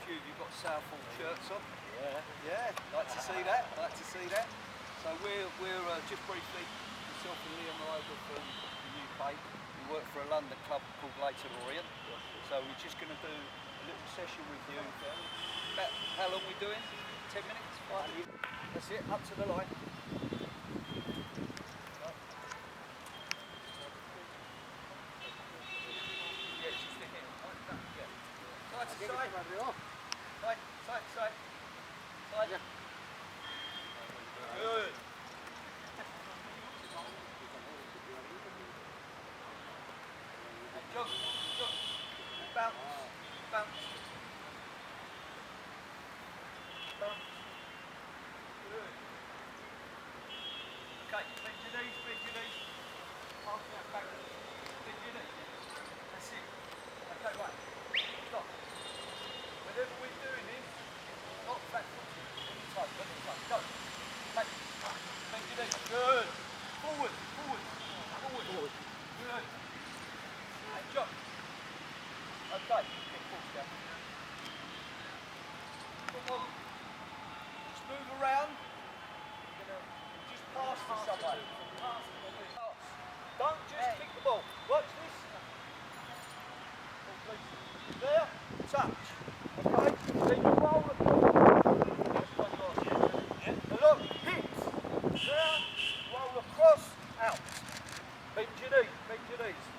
few of you got Southall shirts on. Yeah, like to see that. So we're just briefly, myself and Liam are over from the UK. We work for a London club called Embleton. So we're just going to do a little session with you. How long are we doing? 10 minutes? 5 minutes? That's it, up to the line. Side. Good. Jog. Bounce. Good. Okay, bend your knees. Pass that back. Bend your knees. That's it. Okay, right. Stop. Whatever we're doing is not backwards. Let me touch. Go. Take. Bend your knees. Good. Forward. Good. And jump. Okay. Get forward down. Come on. Just move around. Just pass to someone. Don't just kick the ball. Watch this. There. Touch. Okay. Then you roll across. Look. Hit. There. Roll across. Out. Bend your knees.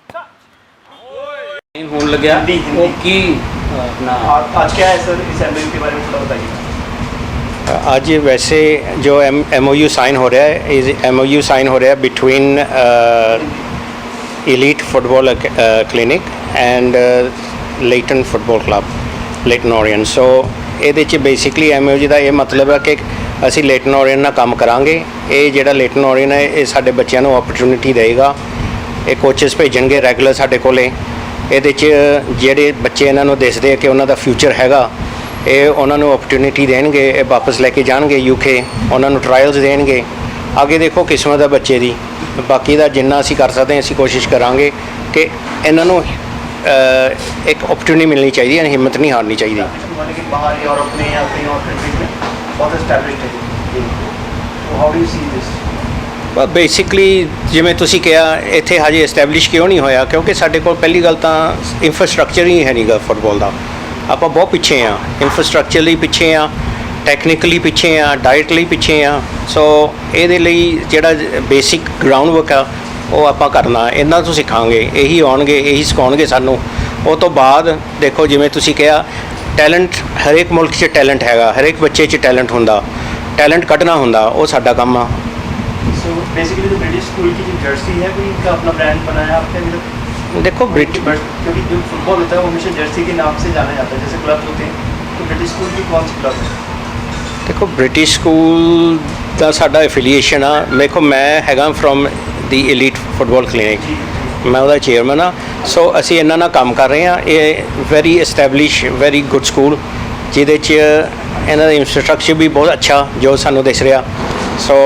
Touch. होने लग गया वो की अपना आज क्या है sir इस एमओयू के बारे में थोड़ा बताइए। आज वैसे जो एमओयू साइन हो रहा है एमओयू साइन हो रहा है between elite football clinic and Leyton football club Leyton Orient. So ਇਹਦੇ 'ਚ ਬੇਸਿਕਲੀ ਐਮਓਯੂ ਦਾ ਇਹ ਮਤਲਬ ਹੈ ਕਿ ਅਸੀਂ ਲੇਟਨ ਓਰੀਅਨ ਨਾਲ ਕੰਮ ਕਰਾਂਗੇ। ਇਹ ਜਿਹੜਾ ਲੇਟਨ ਓਰੀਅਨ ਹੈ ਇਹ ਸਾਡੇ ਬੱਚਿਆਂ ਨੂੰ ਓਪਰਚੁਨਿਟੀ ਦੇਗਾ। ਇਹ ਕੋਚਸ ਭੇਜਣਗੇ ਰੈਗੂਲਰ ਸਾਡੇ ਕੋਲੇ। ਇਹਦੇ 'ਚ ਜਿਹੜੇ ਬੱਚੇ ਇਹਨਾਂ ਨੂੰ ਦਿਸਦੇ ਆ ਕਿ ਉਹਨਾਂ ਦਾ ਫਿਊਚਰ ਹੈਗਾ ਇਹ ਉਹਨਾਂ ਨੂੰ ਓਪਰਚੁਨਿਟੀ ਦੇਣਗੇ। ਇਹ ਵਾਪਸ ਲੈ ਕੇ ਜਾਣਗੇ ਯੂਕੇ, ਉਹਨਾਂ ਨੂੰ ਟਰਾਇਲਸ ਦੇਣਗੇ। ਅੱਗੇ ਦੇਖੋ ਕਿਸਮਤ ਹੈ ਬੱਚੇ ਦੀ। ਬਾਕੀ ਦਾ ਜਿੰਨਾ ਅਸੀਂ ਕਰ ਸਕਦੇ ਹਾਂ ਅਸੀਂ ਕੋਸ਼ਿਸ਼ ਕਰਾਂਗੇ ਕਿ ਇਹਨਾਂ ਨੂੰ एक अपॉर्चुनिटी मिलनी चाहिए, हिम्मत नहीं हारनी चाहिए। बाहर यूरोप में या कहीं और कंट्रीज में बहुत एस्टैब्लिश्ड है, तो how do you see this? Basically जिवें तुसीं कहा इत्थे हजे एस्टैबलिश क्यों नहीं होया क्योंकि साडे कोल पहली गल तां इंफ्रास्ट्रक्चर ही है नहीं गा फुटबॉल का। आपां बहुत पिछे हाँ, इंफ्रास्ट्रक्चरली पिछे हाँ, टैक्नीकली पिछे हाँ, डाइटली पिछे हाँ। सो इहदे लई जिहड़ा बेसिक ग्राउंड वर्क आ ਉਹ ਆਪਾਂ ਕਰਨਾ ਇਹਨਾਂ ਤੋਂ ਸਿੱਖਾਂਗੇ। ਇਹੀ ਆਉਣਗੇ, ਇਹੀ ਸਿਖਾਉਣਗੇ ਸਾਨੂੰ। ਉਹ ਤੋਂ ਬਾਅਦ ਦੇਖੋ ਜਿਵੇਂ ਤੁਸੀਂ ਕਿਹਾ ਟੈਲੈਂਟ ਹਰੇਕ ਮੁਲਕ 'ਚ ਟੈਲੈਂਟ ਹੈਗਾ, ਹਰੇਕ ਬੱਚੇ 'ਚ ਟੈਲੈਂਟ ਹੁੰਦਾ, ਟੈਲੈਂਟ ਕੱਢਣਾ ਹੁੰਦਾ, ਉਹ ਸਾਡਾ ਕੰਮ ਆ। सो बेसिकली जो ब्रिटिश स्कूल की जो जर्सी है कोई इनका अपना ब्रांड बनाया आपने अभी तक? देखो क्योंकि जो फुटबॉल होता है वो हमेशा जर्सी के नाम से जाना जाता है, जैसे क्लब होते हैं, तो ब्रिटिश स्कूल की कौन सी क्लब है? देखो ब्रिटिश स्कूल ਦਾ ਸਾਡਾ ਐਫੀਲੀਏਸ਼ਨ ਆ। ਦੇਖੋ ਮੈਂ ਹੈਗਾ from the elite football clinic, ਮੈਂ ਉਹਦਾ ਚੇਅਰਮੈਨ ਆ। ਸੋ ਅਸੀਂ ਇਹਨਾਂ ਨਾਲ ਕੰਮ ਕਰ ਰਹੇ ਹਾਂ। ਇਹ very establish very good school ਜਿਹਦੇ 'ਚ ਇਹਨਾਂ ਦਾ ਇੰਫਰਾਸਟਰਕਚਰ ਵੀ ਬਹੁਤ ਅੱਛਾ ਜੋ ਸਾਨੂੰ ਦਿਸ ਰਿਹਾ। ਸੋ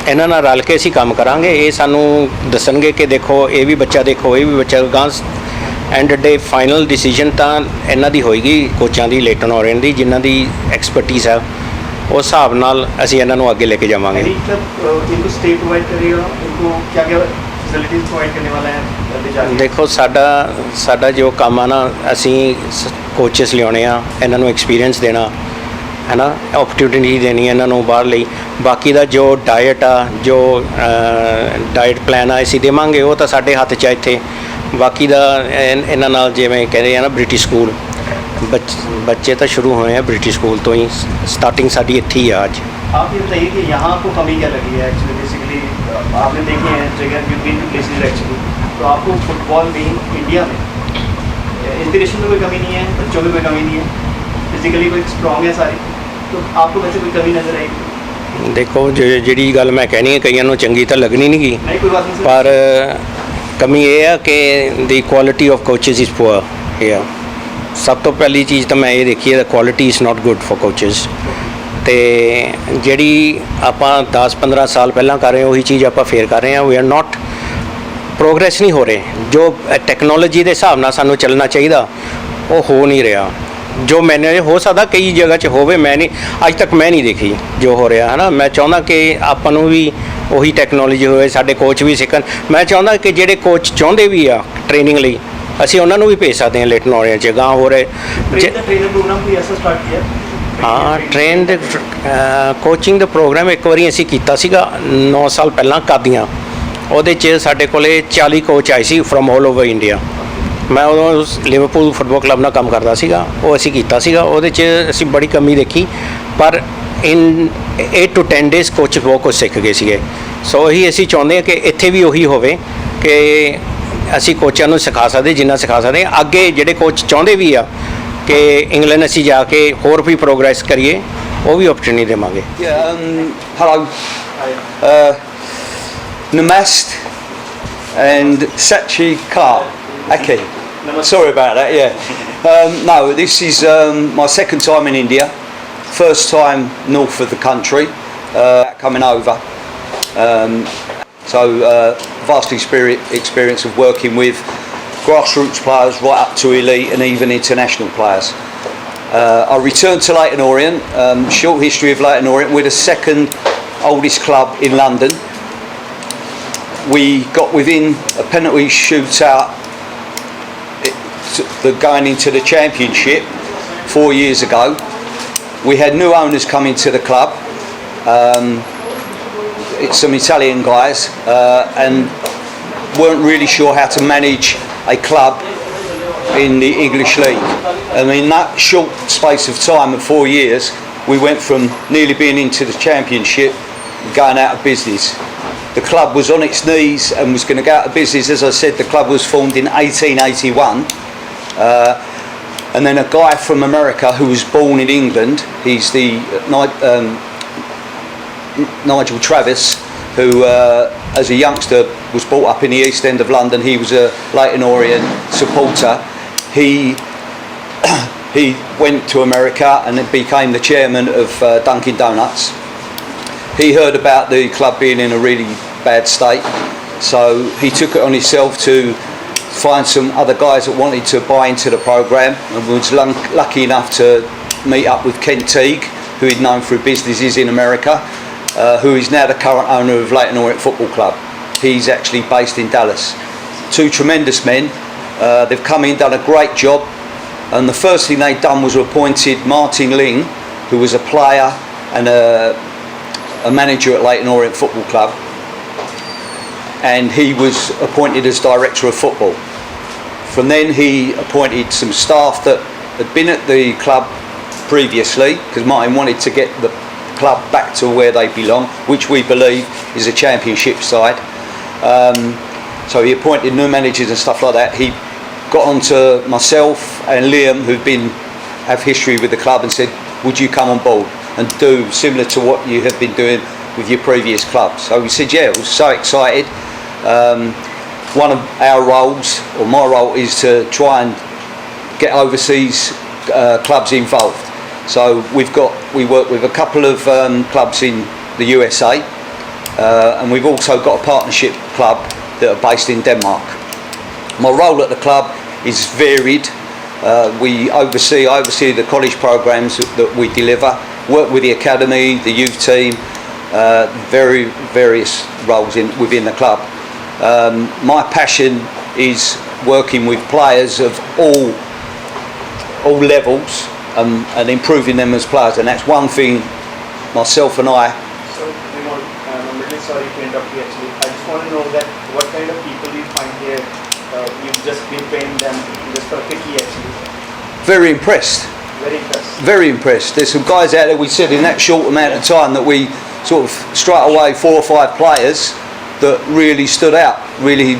ਇਹਨਾਂ ਨਾਲ ਰਲ ਕੇ ਅਸੀਂ ਕੰਮ ਕਰਾਂਗੇ। ਇਹ ਸਾਨੂੰ ਦੱਸਣਗੇ ਕਿ ਦੇਖੋ ਇਹ ਵੀ ਬੱਚਾ ਦੇਖੋ ਇਹ ਵੀ ਬੱਚਾ ਗਾਂ ਐਂਡ ਡੇ ਫਾਈਨਲ ਡਿਸੀਜਨ ਤਾਂ ਇਹਨਾਂ ਦੀ ਹੋਏਗੀ ਕੋਚਾਂ ਦੀ ਲੇਟਨ ਓਰੀਅਨ ਦੀ ਜਿਨ੍ਹਾਂ ਦੀ ਐਕਸਪਰਟੀਜ਼ ਹੈ। उस हिसाब नाल असीं इन्हां नूं अगे लेके जावांगे। देखो साडा जो काम आ ना असीं कोचस लियाने आ, इन्हां नूं एक्सपीरियंस देना है ना, अपॉर्चुनिटी देनी इन्हां नूं बाहर लई। बाकी दा जो डाइट आ जो डाइट प्लान आ असीं देवांगे वो तां साडे हत्थ 'च आ इत्थे। बाकी दा इन्हां नाल जिवें कहदे आ ना ब्रिटिश स्कूल बच्चे तो शुरू हुए हैं ब्रिटिश स्कूल तो ही, स्टार्टिंग साड़ी इत्थे ही है। आज आप ये बताइए कि यहाँ आपको कमी क्या लगी है एक्चुअली? बेसिकली आपने देखे हैं जगह you been to places actually, तो आपको फुटबॉल में इंडिया में इंस्पिरेशन में कोई कमी नहीं है, बच्चों में कोई कमी नहीं है, फिजिकली कोई स्ट्रॉन्ग है सारी, तो आपको वैसे कोई कमी नजर आएगी? देखो जी गल मैं कहनी है कईयां नूं चंगी तो लगनी नहीं गी, पर कमी ये है कि the quality of coaches is poor here. सब तो पहली चीज़ तो मैं ये देखी है quality is not good for coaches. तो जी आप 10-15 साल पहला कर रहे हैं वही चीज़ आप फिर कर रहे हैं। वी आर नॉट प्रोग्रेस नहीं हो रहे। जो टैक्नोलॉजी के हिसाब नाल सानू चलना चाहिए वो हो नहीं रहा। ਜੋ ਮੈਨੇ ਹੋ ਸਕਦਾ ਕਈ ਜਗ੍ਹਾ 'ਚ ਹੋਵੇ, ਮੈਂ ਨਹੀਂ ਅੱਜ ਤੱਕ ਮੈਂ ਨਹੀਂ ਦੇਖੀ ਜੋ ਹੋ ਰਿਹਾ ਹੈ ਨਾ। ਮੈਂ ਚਾਹੁੰਦਾ ਕਿ ਆਪਾਂ ਨੂੰ ਵੀ ਉਹੀ ਟੈਕਨੋਲੋਜੀ ਹੋਵੇ, ਸਾਡੇ ਕੋਚ ਵੀ ਸਿੱਖਣ। ਮੈਂ ਚਾਹੁੰਦਾ ਕਿ ਜਿਹੜੇ ਕੋਚ ਚਾਹੁੰਦੇ ਵੀ ਆ ਟ੍ਰੇਨਿੰਗ ਲਈ, ਅਸੀਂ ਉਹਨਾਂ ਨੂੰ ਵੀ ਭੇਜ ਸਕਦੇ ਹਾਂ ਲੇਟਨ ਓਰੀਐਂਟ 'ਚ ਗਾਂ ਹੋ ਰਹੇ। ट्रेनर प्रोग्राम भी ऐसा स्टार्ट किया? ਹਾਂ ਟ੍ਰੇਨ ਦੇ ਕੋਚਿੰਗ ਦਾ ਪ੍ਰੋਗਰਾਮ ਇੱਕ ਵਾਰੀ ਅਸੀਂ ਕੀਤਾ ਸੀਗਾ 9 ਸਾਲ ਪਹਿਲਾਂ ਕਾਦੀਆਂ। ਉਹਦੇ 'ਚ ਸਾਡੇ ਕੋਲੇ 40 ਕੋਚ ਆਏ ਸੀ ਫਰੋਮ ਆਲ ਓਵਰ ਇੰਡੀਆ। ਮੈਂ ਉਦੋਂ ਲਿਵਰਪੂਲ ਫੁੱਟਬਾਲ ਕਲੱਬ ਨਾਲ ਕੰਮ ਕਰਦਾ ਸੀਗਾ, ਉਹ ਅਸੀਂ ਕੀਤਾ ਸੀਗਾ। ਉਹਦੇ 'ਚ ਅਸੀਂ ਬੜੀ ਕਮੀ ਦੇਖੀ, ਪਰ ਇਨ 8 to 10 ਡੇਜ਼ ਕੋਚ ਬਹੁਤ ਕੁਛ ਸਿੱਖ ਗਏ ਸੀਗੇ। ਸੋ ਉਹੀ ਅਸੀਂ ਚਾਹੁੰਦੇ ਹਾਂ ਕਿ ਇੱਥੇ ਵੀ ਉਹੀ ਹੋਵੇ ਕਿ ਅਸੀਂ ਕੋਚਾਂ ਨੂੰ ਸਿਖਾ ਸਕਦੇ ਜਿੰਨਾ ਸਿਖਾ ਸਕਦੇ ਹਾਂ। ਅੱਗੇ ਜਿਹੜੇ ਕੋਚ ਚਾਹੁੰਦੇ ਵੀ ਆ ਕਿ ਇੰਗਲੈਂਡ ਅਸੀਂ ਜਾ ਕੇ ਹੋਰ ਵੀ ਪ੍ਰੋਗਰੈਸ ਕਰੀਏ, ਉਹ ਵੀ ਓਪਰਚੁਨਿਟੀ ਦੇਵਾਂਗੇ। Hello. Namaste and Sachi Kar. Okay. Sorry about that, yeah. No, this is my second time in India. First time north of the country, coming over. So vast experience of working with grassroots players right up to elite and even international players. I returned to Leyton Orient. Short history of Leyton Orient. We're the second oldest club in London. We got within a penalty shootout going into the championship 4 years ago. We had new owners coming to the club. It's some Italian guys and weren't really sure how to manage a club in the English League. I mean, that short space of time of 4 years, we went from nearly being into the championship, going out of business. The club was on its knees and was going to go out of business. As I said, the club was formed in 1881. And then a guy from America who was born in England, he's the Nigel Travis, who as a youngster was brought up in the East End of London. He was a Leyton Orient supporter. He went to America and became the chairman of Dunkin' Donuts. He heard about the club being in a really bad state, so he took it on himself to find some other guys that wanted to buy into the program, and was lucky enough to meet up with Kent Teague, who he'd known through businesses in America, who is now the current owner of Leyton Orient Football Club. He's actually based in Dallas. Two tremendous men. They've come in, done a great job, and the first thing they'd done was appointed Martin Ling, who was a player and a manager at Leyton Orient Football Club, and he was appointed as director of football. From then he appointed some staff that had been at the club previously, because Martin wanted to get the club back to where they belong, which we believe is a championship side. So he appointed new managers and stuff like that. He got on to myself and Liam, who've have history with the club, and said, would you come on board and do similar to what you have been doing with your previous club? So we said, yeah. I was so excited. One of our roles, or my role, is to try and get overseas clubs involved. So we work with a couple of clubs in the USA, and we've also got a partnership club that are based in Denmark. My role at the club is varied. I oversee the college programs that we deliver, work with the academy, the youth team, various roles within the club. My passion is working with players of all levels and improving them as players, and that's one thing myself and I. So, I'm really sorry to interrupt you actually. I just want to know that what kind of people you find here. You've just been paying them just for a quickie actually. Very impressed. Very impressed. Very impressed. There's some guys out there, we said in that short amount of time that we sort of straight away 4 or 5 players that really stood out, really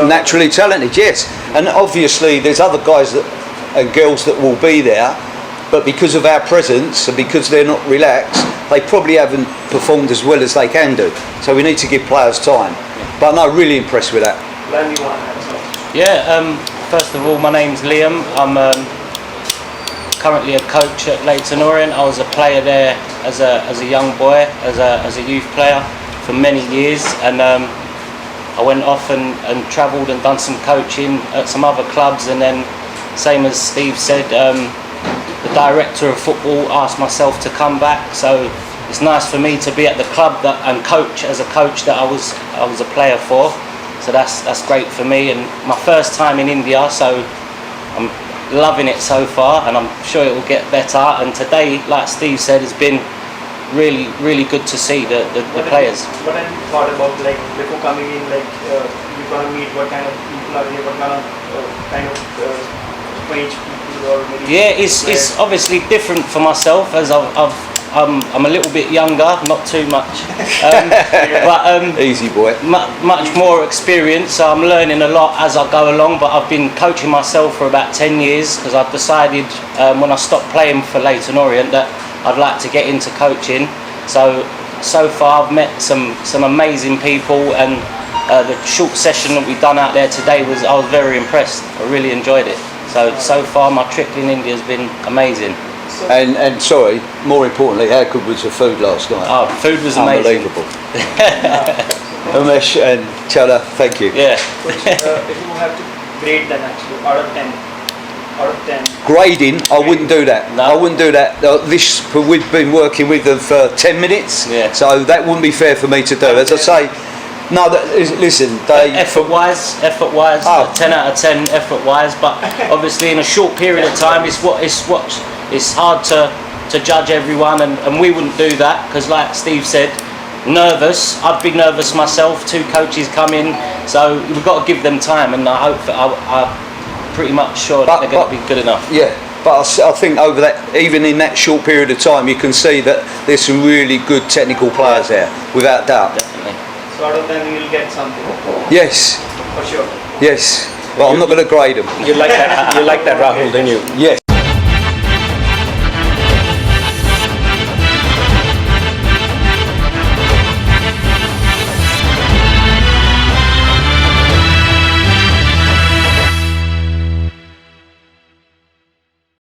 naturally talented, yes. And obviously there's other guys and girls that will be there, but because of our presence and because they're not relaxed, they probably haven't performed as well as they can do. So we need to give players time. But no, really impressed with that. Yeah, first of all, my name's Liam. I'm currently a coach at Leyton Orient. I was a player there as a young boy, as a youth player for many years, and I went off and travelled and done some coaching at some other clubs, and then same as Steve said, director of football asked myself to come back. So it's nice for me to be at the club and coach as a coach that I was a player for. So that's great for me, and my first time in India, so I'm loving it so far, and I'm sure it will get better. And today, like Steve said, it's been really good to see the players. What I thought about, like, before coming in, like, you're gonna meet what kind of people are here, what kind of strange people, or maybe. Yeah, it's obviously different for myself, as I'm a little bit younger, not too much, but Easy boy. much more experience. So I'm learning a lot as I go along. But I've been coaching myself for about 10 years because I've decided when I stopped playing for Leyton Orient that I'd like to get into coaching. So far I've met some amazing people, and the short session that we've done out there today I was very impressed. I really enjoyed it. So far my trip in India has been amazing. And sorry, more importantly, how good was the food last night? Oh, food was amazing. Unbelievable. Umesh and Chada, thank you. Yeah. If you have to grade them, actually, out of 10. Grading, I wouldn't do that. No. I wouldn't do that. We've been working with them for 10 minutes, Yeah. so that wouldn't be fair for me to do. As I say, no, listen, Effort-wise, 10 out of 10 effort-wise, but obviously in a short period of time, it's hard to judge everyone, and we wouldn't do that because, like Steve said, nervous. I'd be nervous myself. 2 coaches come in, so we've got to give them time, and I hope I'm pretty much sure that they're going to be good enough. Yeah, but I think over that, even in that short period of time, you can see that there's some really good technical players there, without doubt. Definitely. So out of them, you'll get something. Yes, For sure. yes. But I'm not going to grade them. You like that, Rahul, didn't you? Yes.